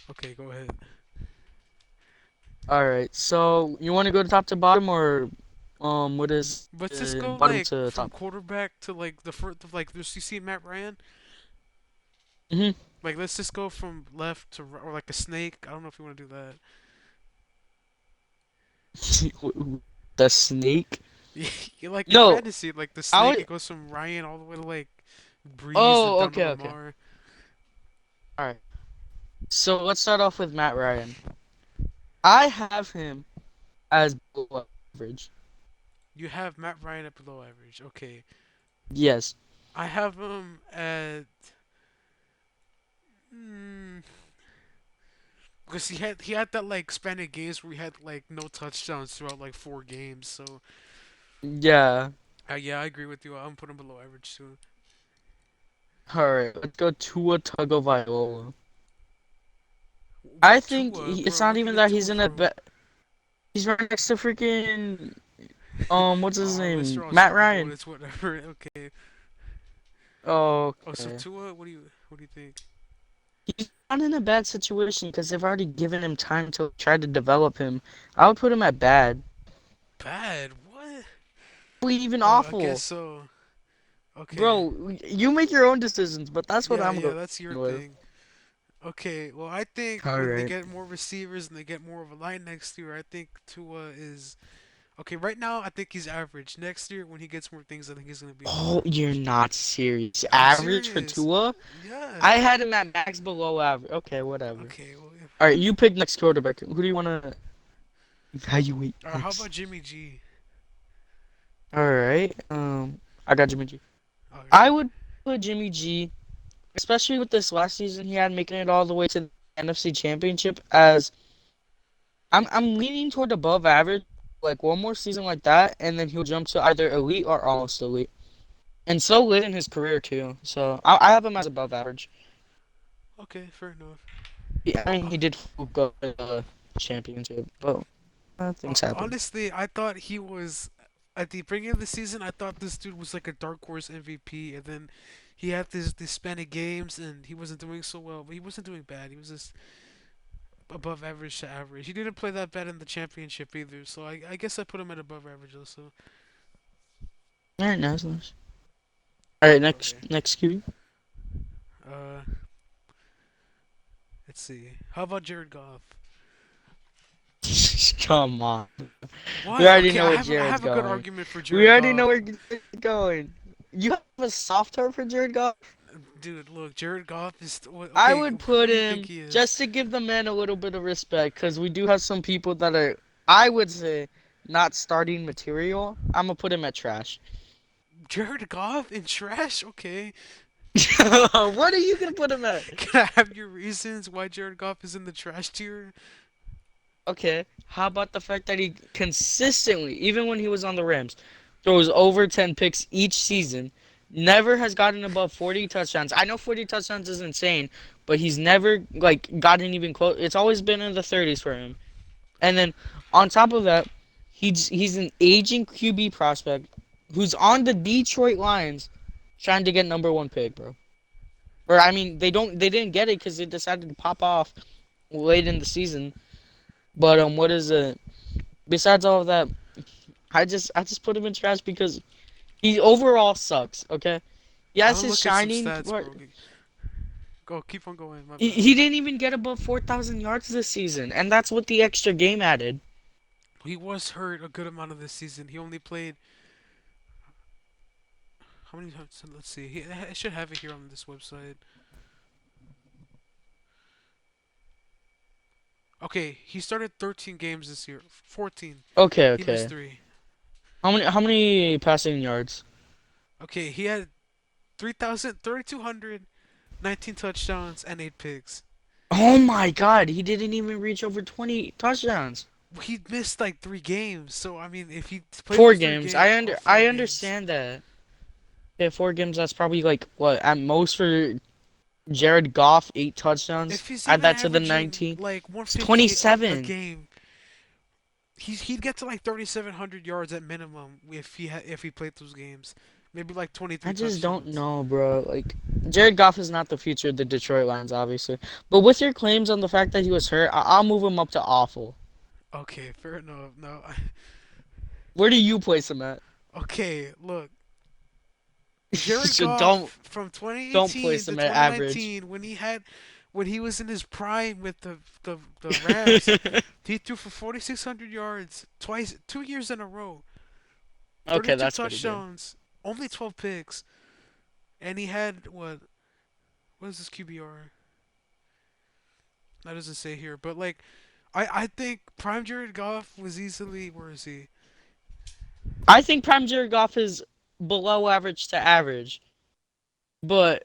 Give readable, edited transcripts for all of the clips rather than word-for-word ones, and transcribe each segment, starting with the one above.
Okay, go ahead. All right. So you want to go top to bottom or what is Let's just go bottom like to from top? quarterback to like the first, like this. You see Matt Ryan? Mhm. Like let's just go from left to or like a snake. I don't know if you want to do that. The snake? You like in No, fantasy, like the I snake, would. it goes from Ryan all the way to like Breeze and Oh, down to okay, okay. Lamar. All right. So let's start off with Matt Ryan. I have him as below average. You have Matt Ryan at below average. Okay, Yes. I have him at. Mm, because he had that like span of games where he had like no touchdowns throughout like 4 games. So Yeah. yeah, I agree with you. I'm putting him below average too. All right. Let's go Tua Tagovailoa. I think Tua, it's bro, not where'd you even get that Tua he's in a from? bet. He's right next to freaking what's his Our list are name? all Matt scrambled. Ryan. It's whatever. Okay. Oh, so Okay. Tua, what do you think? He's not in a bad situation because they've already given him time to try to develop him. I would put him at bad. Bad? What? Even I guess awful. so. Okay. Bro, you make your own decisions, but that's what Yeah, I'm yeah, going that's your with. thing. Okay, well, I think when they Alright. get more receivers and they get more of a line next year, I think Tua is okay. Right now, I think he's average. Next year, when he gets more things, I think he's gonna be Oh, above. you're not serious. I'm Average for serious. Tua? Yeah. I had him at max below average. Okay, whatever. Okay. Well, yeah. Alright, you pick next quarterback. Who do you want to evaluate How about next? Jimmy G? Alright, I got Jimmy G. Okay. I would put Jimmy G, especially with this last season he had, making it all the way to the NFC Championship, as I'm leaning toward above average. Like one more season like that, and then he'll jump to either elite or almost elite. And so late in his career too. So I have him as above average. Okay. Fair enough. I mean, Uh, he did go to the championship, but things happen. honestly, I thought he was at the beginning of the season. I thought this dude was like a dark horse MVP, and then he had this span of games, and he wasn't doing so well. But he wasn't doing bad. He was just above average to average. He didn't play that bad in the championship either, so I guess I put him at above average also. All right, nice, nice. All right, Okay. next QB. Uh, let's see. How about Jared Goff? Come on. We What? already Okay, know I where have I Jared's have a good going. argument for We Jared already know Goff. where Jared's going. You have a soft heart for Jared Goff? Dude, look, Jared Goff is I okay. would Who put do you think him he is? just to give the man a little bit of respect because we do have some people that are, I would say, not starting material. I'm gonna put him at trash. Jared Goff in trash? Okay. What are you gonna put him at? Can I have your reasons why Jared Goff is in the trash tier? Okay, how about the fact that he consistently, even when he was on the Rams, throws over 10 picks each season, never has gotten above 40 touchdowns. I know 40 touchdowns is insane, but he's never like gotten even close. It's always been in the 30s for him. And then on top of that, he's an aging QB prospect who's on the Detroit Lions trying to get number one pick, bro. Or I mean, they didn't get it because they decided to pop off late in the season. But what is it? Besides all of that, I just put him in trash because he overall sucks. Okay, I'm yes, gonna his look at some shining stats, part. bro. Go, keep on going. My bad. He didn't even get above 4,000 yards this season, and that's what the extra game added. He was hurt a good amount of this season. He only played how many times? Let's see. I should have it here on this website. Okay, he started 13 games this year. 14. Okay, He missed okay. three. How many passing yards? Okay, he had 3,200, 19 touchdowns, and 8 picks. Oh my God, he didn't even reach over 20 touchdowns. He missed like 3 games. So I mean, if he played Four those three games. games, or four I games, understand that. Yeah, 4 games. That's probably like what at most for Jared Goff, 8 touchdowns. if he's Add even that to the averaging 19. like It's 150 a 27. game, he'd get to like 3,700 yards at minimum if he played those games. Maybe like I 23 just don't touchdowns. know, bro. Like Jared Goff is not the future of the Detroit Lions, obviously. But with your claims on the fact that he was hurt, I'll move him up to awful. Okay, fair enough. No, Where do you place him at? okay. Look, Jared So don't Goff from don't 2018 place to him at average. 2019, when he was in his prime with the Rams, he threw for 4,600 yards twice, 2 years in a row, Okay, 32 that's pretty good. touchdowns, only 12 picks, and he had what is his QBR? That doesn't say here, but like I think prime Jared Goff was easily, where is he? I think prime Jared Goff is below average to average, but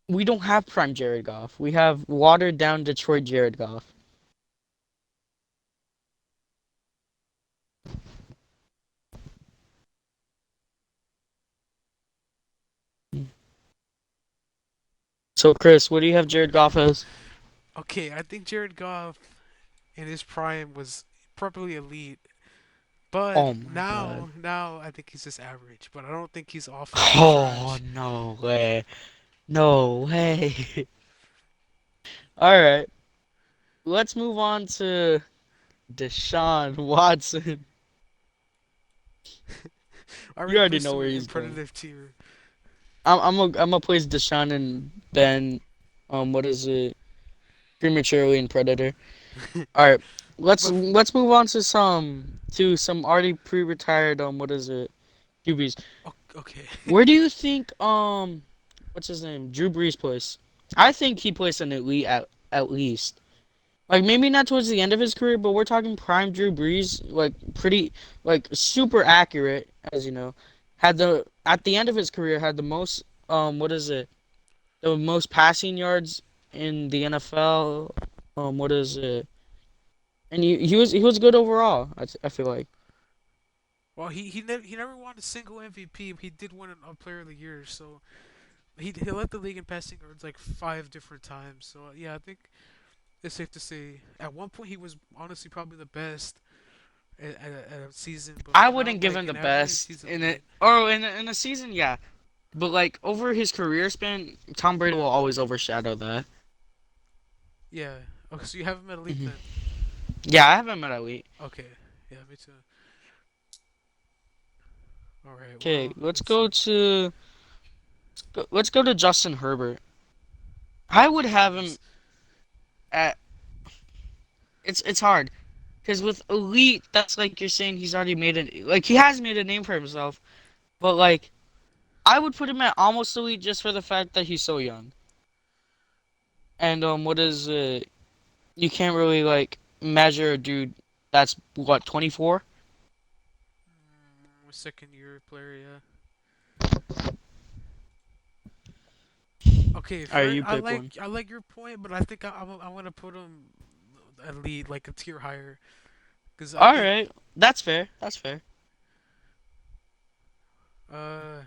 we don't have prime Jared Goff. We have watered down Detroit Jared Goff. So Chris, what do you have Jared Goff as? Okay, I think Jared Goff in his prime was probably elite. But Oh my god. now I think he's just average. But I don't think he's awful or Oh trash. no way. No way. All right. Let's move on to Deshaun Watson. I You already already placed know him where in he's going. predative tier. I'm gonna place Deshaun and Ben. What is it? Prematurely in Predator. All right. Let's But let's move on to some already pre-retired. What is it? QBs. okay, Where do you think what's his name? Drew Brees plays? I think he plays an elite at least. Like maybe not towards the end of his career, but we're talking prime Drew Brees, like pretty, like super accurate, as you know. Had the at the end of his career had the most what is it? The most passing yards in the NFL. What is it? And he was good overall. I feel like well he never won a single MVP. He did win a Player of the Year, so he led the league in passing yards like 5 different times. So yeah, I think it's safe to say at one point he was honestly probably the best at a season. But I now wouldn't give like him the in average, best he's in it. elite. Or in a season, yeah. But like over his career span, Tom Brady will always overshadow that. Yeah. Okay, so you have him at elite Hmm. then. Yeah, I have him at elite. Okay. Yeah, me too. All right. Okay, Well, let's let's see. go to let's go to Justin Herbert. I would Okay. have him at. It's hard because with elite, that's like you're saying he's already made it. Like he has made a name for himself, but like I would put him at almost elite just for the fact that he's so young. And what is you can't really like measure a dude that's what 24. Second year player. Yeah. Okay. All right, Fair. you pick one. I like your point, but I think I want to put him elite, like a tier higher, because I All think right, that's fair. That's fair. uh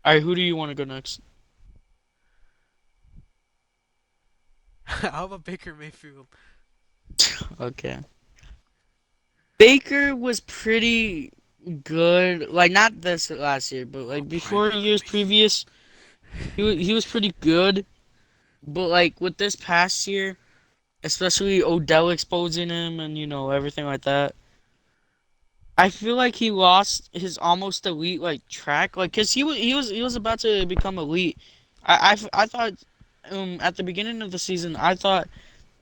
All right, who do you want to go next? how about Baker Mayfield? Okay. Baker was pretty good. Like not this last year, but Oh, like prime before Baker years Mayfield. previous, he was pretty good. But like with this past year, especially Odell exposing him and everything like that, I feel like he lost his almost elite like track. Like cause he was about to become elite. I thought at the beginning of the season I thought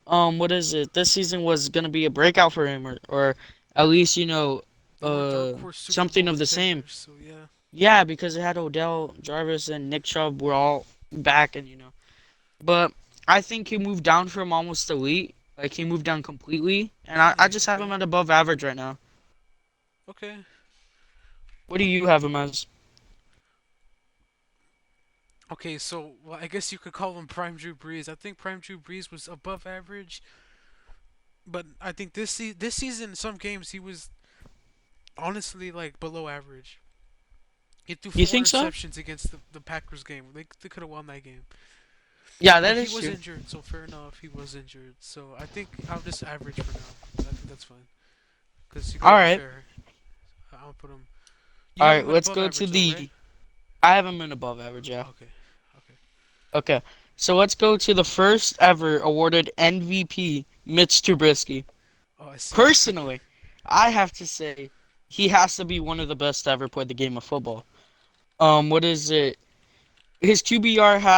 what is it? This season was gonna be a breakout for him, or at least They were dark horse Super something Bowl of the same. contenders, so yeah. Yeah, because it had Odell, Jarvis, and Nick Chubb were all back, and. But I think he moved down from almost elite. Like he moved down completely, and I Really? just have him Okay. at above average right now. Okay. What do you have him as? Okay, so well, I guess you could call him Prime Drew Brees. I think Prime Drew Brees was above average, but I think this season, some games he was honestly like below average. He threw You four think so? interceptions against the Packers game. They could have won that game. Yeah, But that he is was true. injured, so fair enough. He was injured, so I think I'll just average for now. I think that's fine, cause you All gotta be right. fair. I'll put him. You All have right, him at let's above go to average though, right? the. I have him in above average, yeah. Okay. Okay. Okay, so let's go to the first ever awarded MVP, Mitch Trubisky. Oh, I see. Personally, I have to say he has to be one of the best to ever play the game of football. What is it? His QBR